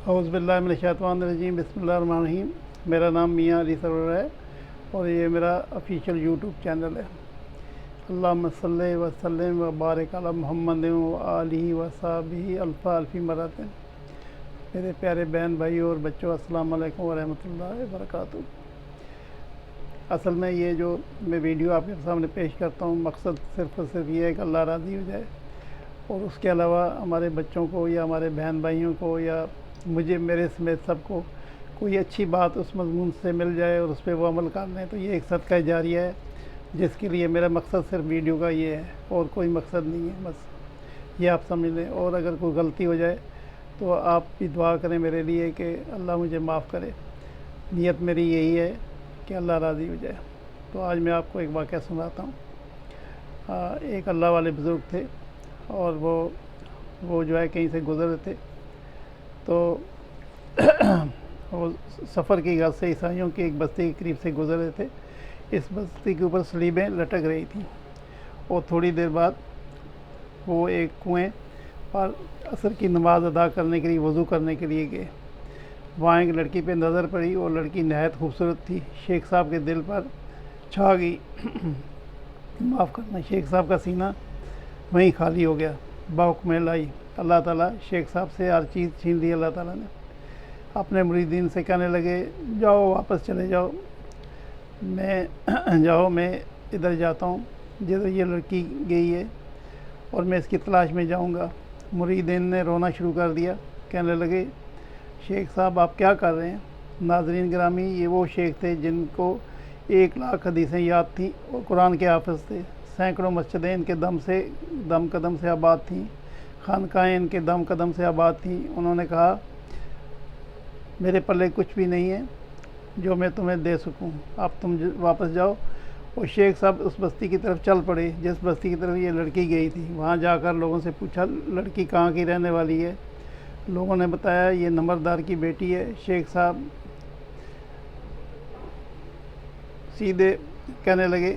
اعوذ باللہ من الشیطان الرجیم بسم اللہ الرحمن الرحیم۔ میرا نام میاں علی سرور ہے اور یہ میرا آفیشیل یوٹیوب چینل ہے۔ اللہم صلی وسلم و بارک علی محمد و آلہ و صحبہ الف مرات۔ میرے پیارے بہن بھائی اور بچوں، السلام علیکم ورحمۃ اللہ وبرکاتہ۔ اصل میں یہ جو میں ویڈیو آپ کے سامنے پیش کرتا ہوں، مقصد صرف اور صرف یہ ہے کہ اللہ راضی ہو جائے، اور اس کے علاوہ ہمارے بچوں کو یا ہمارے بہن بھائیوں کو یا مجھے میرے سمیت سب کو کوئی اچھی بات اس مضمون سے مل جائے اور اس پہ وہ عمل کر لیں، تو یہ ایک صدقہ جاریہ ہے، جس کے لیے میرا مقصد صرف ویڈیو کا یہ ہے اور کوئی مقصد نہیں ہے، بس یہ آپ سمجھ لیں۔ اور اگر کوئی غلطی ہو جائے تو آپ بھی دعا کریں میرے لیے کہ اللہ مجھے معاف کرے۔ نیت میری یہی ہے کہ اللہ راضی ہو جائے۔ تو آج میں آپ کو ایک واقعہ سناتا ہوں۔ ایک اللہ والے بزرگ تھے اور وہ جو ہے کہیں سے گزر رہے تھے، تو وہ سفر کی غرض سے عیسائیوں کی ایک بستی کے قریب سے گزر رہے تھے۔ اس بستی کے اوپر صلیبیں لٹک رہی تھیں، اور تھوڑی دیر بعد وہ ایک کنویں پر عصر کی نماز ادا کرنے کے لیے وضو کرنے کے لیے گئے۔ وہاں ایک لڑکی پہ نظر پڑی اور لڑکی نہایت خوبصورت تھی۔ شیخ صاحب کے دل پر چھا گئی، معاف کرنا، شیخ صاحب کا سینہ وہیں خالی ہو گیا۔ بحکم الہی اللہ تعالیٰ شیخ صاحب سے ہر چیز چھین لی۔ اللہ تعالیٰ نے اپنے مریدین سے کہنے لگے، جاؤ واپس چلے جاؤ، میں ادھر جاتا ہوں جدھر یہ لڑکی گئی ہے، اور میں اس کی تلاش میں جاؤں گا۔ مریدین نے رونا شروع کر دیا، کہنے لگے، شیخ صاحب آپ کیا کر رہے ہیں؟ ناظرین گرامی، یہ وہ شیخ تھے جن کو 1,00,000 حدیثیں یاد تھیں اور قرآن کے حافظ تھے۔ سینکڑوں مسجدیں ان کے دم قدم سے آباد تھیں، خانقاہیں ان کے دم قدم سے آباد تھیں۔ انہوں نے کہا، میرے پلے کچھ بھی نہیں ہے جو میں تمہیں دے سکوں، اب تم واپس جاؤ۔ اور شیخ صاحب اس بستی کی طرف چل پڑے جس بستی کی طرف یہ لڑکی گئی تھی۔ وہاں جا کر لوگوں سے پوچھا، لڑکی کہاں کی رہنے والی ہے؟ لوگوں نے بتایا، یہ نمبردار کی بیٹی ہے۔ شیخ صاحب سیدھے کہنے لگے،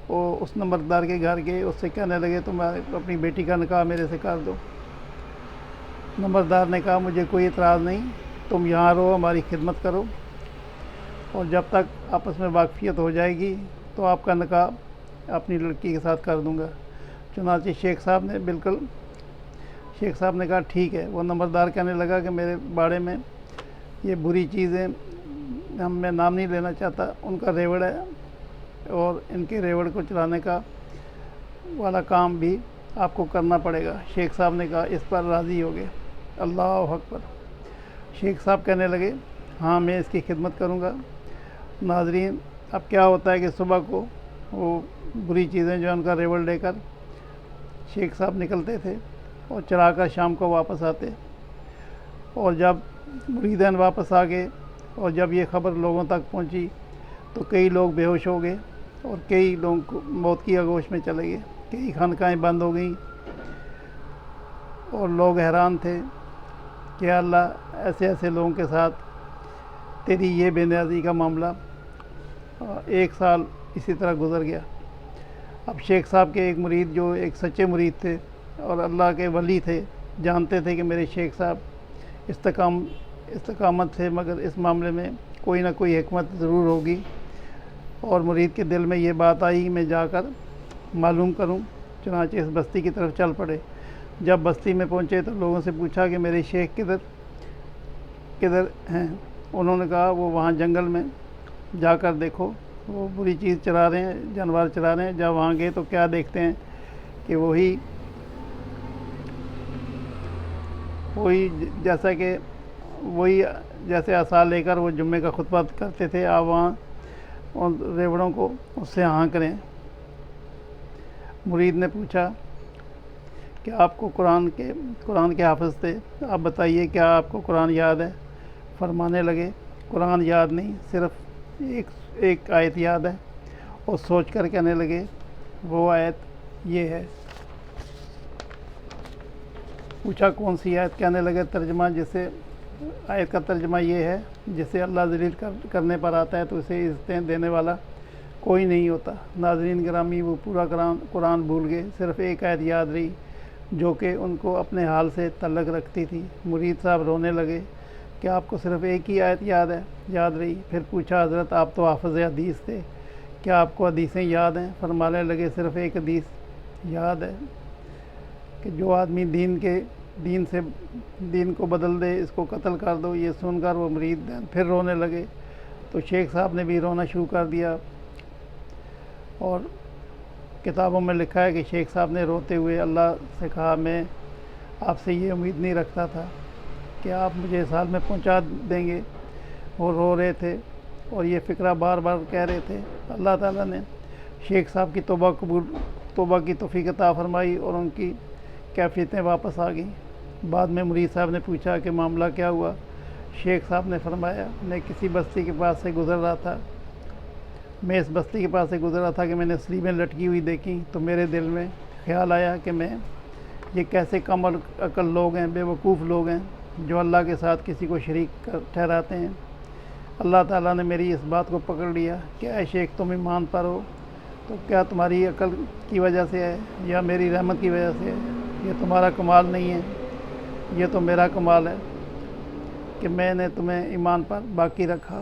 وہ اس نمبردار کے گھر گئے، اس سے کہنے لگے، تم اپنی بیٹی کا نکاح میرے سے کر دو۔ نمبردار نے کہا، مجھے کوئی اعتراض نہیں، تم یہاں رہو، ہماری خدمت کرو، اور جب تک آپس میں واقفیت ہو جائے گی تو آپ کا نکاح اپنی لڑکی کے ساتھ کر دوں گا۔ چنانچہ شیخ صاحب نے کہا، ٹھیک ہے۔ وہ نمبردار کہنے لگا کہ میرے بارے میں یہ بری چیزیں، میں نام نہیں لینا چاہتا، ان کا ریوڑ ہے، اور ان کے ریوڑ کو چلانے کا والا کام بھی آپ کو کرنا پڑے گا۔ شیخ صاحب نے کہا، اس پر راضی ہو گئے۔ اللہ اکبر۔ شیخ صاحب کہنے لگے، ہاں میں اس کی خدمت کروں گا۔ ناظرین، اب کیا ہوتا ہے کہ صبح کو وہ بری چیزیں جو ان کا ریوڑ لے کر شیخ صاحب نکلتے تھے اور چلا کر شام کو واپس آتے، اور جب مریدین واپس آ گئے اور جب یہ خبر لوگوں تک پہنچی تو کئی لوگ بے ہوش ہو گئے اور کئی لوگ موت کی آغوش میں چلے گئے، کئی خانقاہیں بند ہو گئیں، اور لوگ حیران تھے کہ اللہ ایسے لوگوں کے ساتھ تیری یہ بے نیازی کا معاملہ۔ 1 سال اسی طرح گزر گیا۔ اب شیخ صاحب کے ایک مرید جو ایک سچے مرید تھے اور اللہ کے ولی تھے، جانتے تھے کہ میرے شیخ صاحب استقامت سے، مگر اس معاملے میں کوئی نہ کوئی حکمت ضرور ہوگی، اور مرید کے دل میں یہ بات آئی، میں جا کر معلوم کروں۔ چنانچہ اس بستی کی طرف چل پڑے۔ جب بستی میں پہنچے تو لوگوں سے پوچھا کہ میرے شیخ کدھر ہیں؟ انہوں نے کہا، وہ وہاں جنگل میں جا کر دیکھو، وہ بری چیز چرا رہے ہیں، جانور چرا رہے ہیں۔ جب وہاں گئے تو کیا دیکھتے ہیں کہ وہی جیسے عصا لے کر وہ جمعے کا خطبہ کرتے تھے، آپ وہاں ان ریوڑوں کو اس سے ہانک رہے ہیں۔ مرید نے پوچھا کہ آپ کو قرآن کے حافظ تھے، آپ بتائیے کیا آپ کو قرآن یاد ہے؟ فرمانے لگے، قرآن یاد نہیں، صرف ایک آیت یاد ہے، اور سوچ کر کہنے لگے، وہ آیت یہ ہے۔ پوچھا کون سی آیت؟ کہنے لگے ترجمہ، جسے آیت کا ترجمہ یہ ہے، جسے اللہ ذلیل کرنے پر آتا ہے تو اسے عزتیں دینے والا کوئی نہیں ہوتا۔ ناظرین گرامی، وہ پورا قرآن بھول گئے، صرف ایک آیت یاد رہی، جو کہ ان کو اپنے حال سے تعلق رکھتی تھی۔ مرید صاحب رونے لگے کہ آپ کو صرف ایک ہی آیت یاد رہی؟ پھر پوچھا حضرت آپ تو حافظ حدیث تھے، کیا آپ کو حدیثیں یاد ہیں؟ فرمانے لگے صرف ایک حدیث یاد ہے کہ جو آدمی دین کو بدل دے اس کو قتل کر دو۔ یہ سن کر وہ مرید پھر رونے لگے، تو شیخ صاحب نے بھی رونا شروع کر دیا، اور کتابوں میں لکھا ہے کہ شیخ صاحب نے روتے ہوئے اللہ سے کہا میں آپ سے یہ امید نہیں رکھتا تھا کہ آپ مجھے اس حال میں پہنچا دیں گے۔ وہ رو رہے تھے اور یہ فکرہ بار بار کہہ رہے تھے۔ اللہ تعالیٰ نے شیخ صاحب کی توبہ کی توفیق عطا فرمائی اور ان کی کیفیتیں واپس آ گئیں۔ بعد میں مرید صاحب نے پوچھا کہ معاملہ کیا ہوا؟ شیخ صاحب نے فرمایا میں کسی بستی کے پاس سے گزر رہا تھا، کہ میں نے سلیبیں لٹکی ہوئی دیکھیں، تو میرے دل میں خیال آیا کہ یہ کیسے کم عقل لوگ ہیں، بے وقوف لوگ ہیں جو اللہ کے ساتھ کسی کو شریک ٹھہراتے ہیں۔ اللہ تعالیٰ نے میری اس بات کو پکڑ لیا کہ اے شیخ تم ایمان پر ہو تو کیا تمہاری عقل کی وجہ سے ہے یا میری رحمت کی وجہ سے ہے؟ یہ تمہارا کمال نہیں ہے، یہ تو میرا کمال ہے کہ میں نے تمہیں ایمان پر باقی رکھا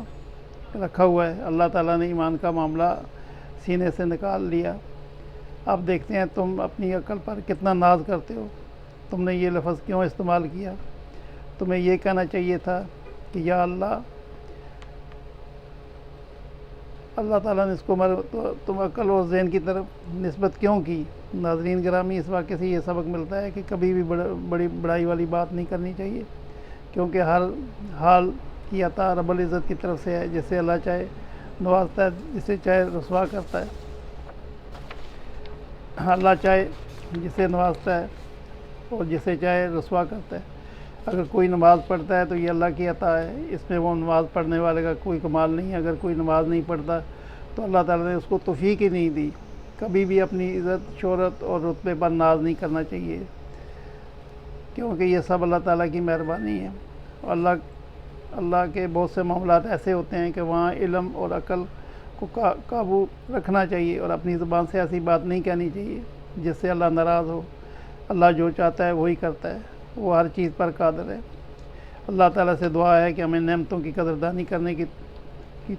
ہوا ہے۔ اللہ تعالیٰ نے ایمان کا معاملہ سینے سے نکال لیا۔ اب دیکھتے ہیں تم اپنی عقل پر کتنا ناز کرتے ہو، تم نے یہ لفظ کیوں استعمال کیا؟ تمہیں یہ کہنا چاہیے تھا کہ یا اللہ تعالیٰ نے اس کو تم عقل اور ذہن کی طرف نسبت کیوں کی؟ ناظرین گرامی، اس واقعے سے یہ سبق ملتا ہے کہ کبھی بھی بڑی بڑائی والی بات نہیں کرنی چاہیے، کیونکہ ہر حال کی عطا رب العزت کی طرف سے ہے، جسے اللہ چاہے نوازتا ہے، جسے چاہے رسوا کرتا ہے۔ اللہ چاہے جسے نوازتا ہے اور جسے چاہے رسوا کرتا ہے۔ اگر کوئی نماز پڑھتا ہے تو یہ اللہ کی عطا ہے، اس میں وہ نماز پڑھنے والے کا کوئی کمال نہیں ہے۔ اگر کوئی نماز نہیں پڑھتا تو اللہ تعالیٰ نے اس کو توفیق ہی نہیں دی۔ کبھی بھی اپنی عزت، شہرت اور رتبے پر ناز نہیں کرنا چاہیے، کیونکہ یہ سب اللہ تعالیٰ کی مہربانی ہے۔ اللہ کے بہت سے معاملات ایسے ہوتے ہیں کہ وہاں علم اور عقل کو قابو رکھنا چاہیے اور اپنی زبان سے ایسی بات نہیں کہنی چاہیے جس سے اللہ ناراض ہو۔ اللہ جو چاہتا ہے وہی کرتا ہے، وہ ہر چیز پر قادر ہے۔ اللہ تعالیٰ سے دعا ہے کہ ہمیں نعمتوں کی قدردانی کرنے کی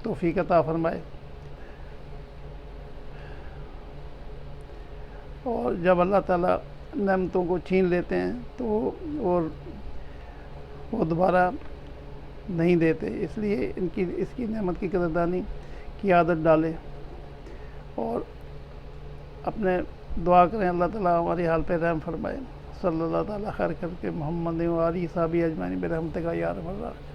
توفیق عطا فرمائے، اور جب اللہ تعالیٰ نعمتوں کو چھین لیتے ہیں تو وہ دوبارہ نہیں دیتے، اس لیے اس کی نعمت کی قدردانی کی عادت ڈالے اور اپنے دعا کریں اللہ تعالیٰ ہماری حال پہ رحم فرمائے۔ صلی اللہ تعالیٰ خیر کر کے محمد و آلہ صحابہ اجمعین برحمتک یا ارحم الراحمین۔